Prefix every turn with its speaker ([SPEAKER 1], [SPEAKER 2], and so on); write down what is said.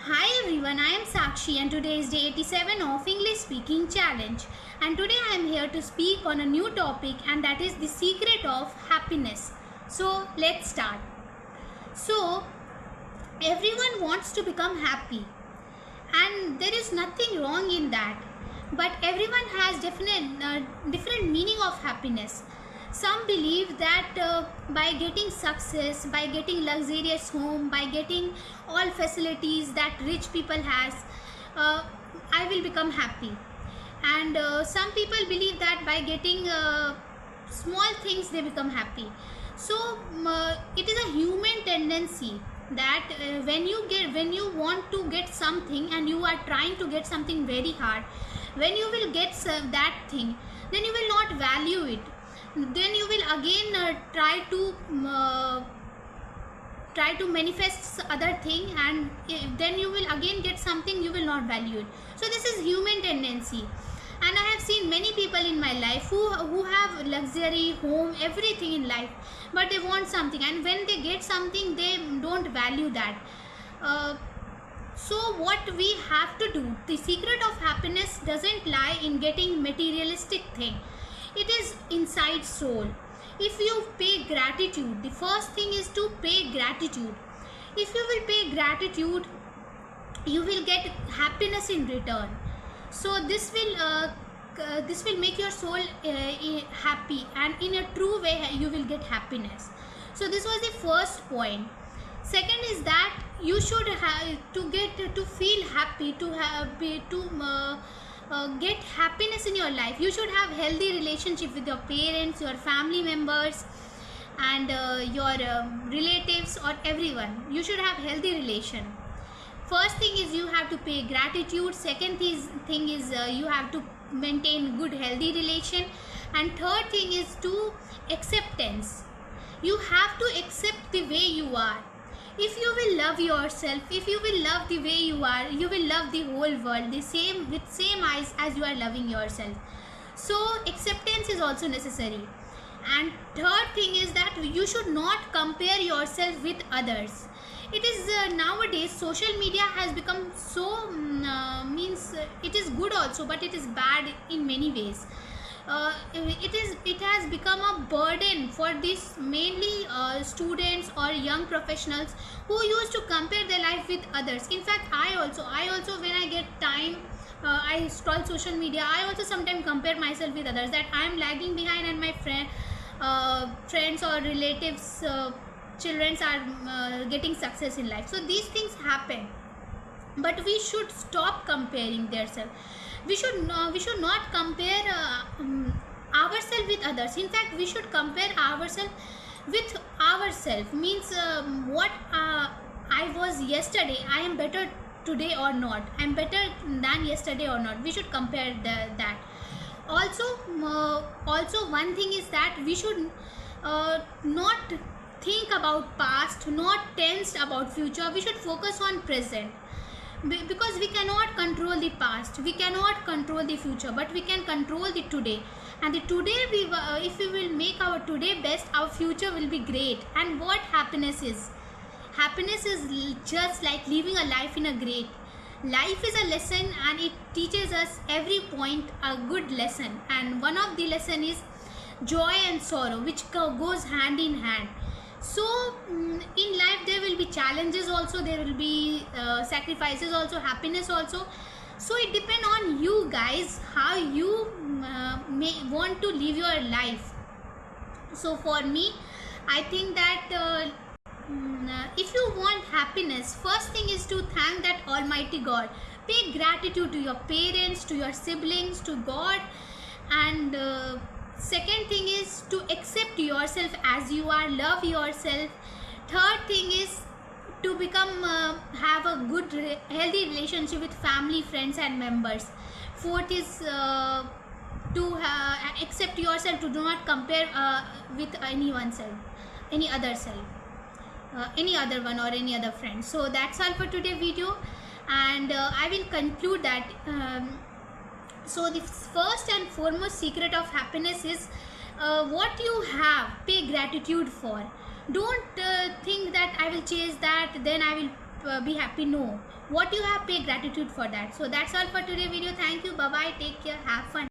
[SPEAKER 1] Hi everyone, I am Sakshi and today is day 87 of English Speaking Challenge. And today I am here to speak on a new topic, and that is the secret of happiness. So let's start. So everyone wants to become happy, and there is nothing wrong in that. But everyone has different meaning of happiness. Some believe that by getting success, by getting luxurious home, by getting all facilities that rich people has, I will become happy. And some people believe that by getting small things they become happy. So it is a human tendency that when you want to get something and you are trying to get something very hard, when you will get that thing, then you will not value it. Then you will again try to manifest other thing, and then you will again get something, you will not value it. So this is human tendency, and I have seen many people in my life who have luxury home, everything in life, but they want something, and when they get something they don't value that. So what we have to do, the secret of happiness doesn't lie in getting materialistic thing. It is inside soul. If you pay gratitude, the first thing is to pay gratitude. If you will pay gratitude, you will get happiness in return. So this will make your soul happy, and in a true way you will get happiness. So this was the first point. Second is that you should have to feel happy, get happiness in your life. You should have healthy relationship with your parents, your family members, and your relatives, or everyone. You should have healthy relation. First thing is you have to pay gratitude. Second thing is you have to maintain good healthy relation, and third thing is to acceptance. You have to accept the way you are. If you will love yourself, if you will love the way you are, you will love the whole world with same eyes as you are loving yourself. So acceptance is also necessary. And third thing is that you should not compare yourself with others. It is nowadays social media has become so it is good also, but it is bad in many ways. It has become a burden for these mainly students or young professionals who used to compare their life with others. In fact, I also when I get time, I scroll social media. I also sometimes compare myself with others, that I am lagging behind and my friends or relatives children are getting success in life. So these things happen, but we should stop comparing themselves. We should not compare ourselves with others. In fact, we should compare ourselves with ourselves. Means what I was yesterday, I am better today or not. I am better than yesterday or not. We should compare that. Also one thing is that we should not think about past, not tensed about future. We should focus on present, because we cannot control the past, we cannot control the future, but we can control the today. And the today, if we will make our today best, our future will be great. And what happiness is just like living a life in a great life is a lesson, and it teaches us every point a good lesson. And one of the lesson is joy and sorrow, which goes hand in hand. So in life there will be challenges also, there will be sacrifices also, happiness also. So it depends on you guys how you may want to live your life. So for me, I think that if you want happiness, first thing is to thank that Almighty God. Pay gratitude to your parents, to your siblings, to God. And second thing is to accept yourself as you are, love yourself. Third thing is to become have a good healthy relationship with family, friends and members. Fourth is to accept yourself, to do not compare with any other one or any other friend. So that's all for today's video, and I will conclude that so the first and foremost secret of happiness is what you have, pay gratitude for. Don't think that I will chase that, then I will be happy? No. What you have, pay gratitude for that. So that's all for today video. Thank you. Bye bye. Take care. Have fun.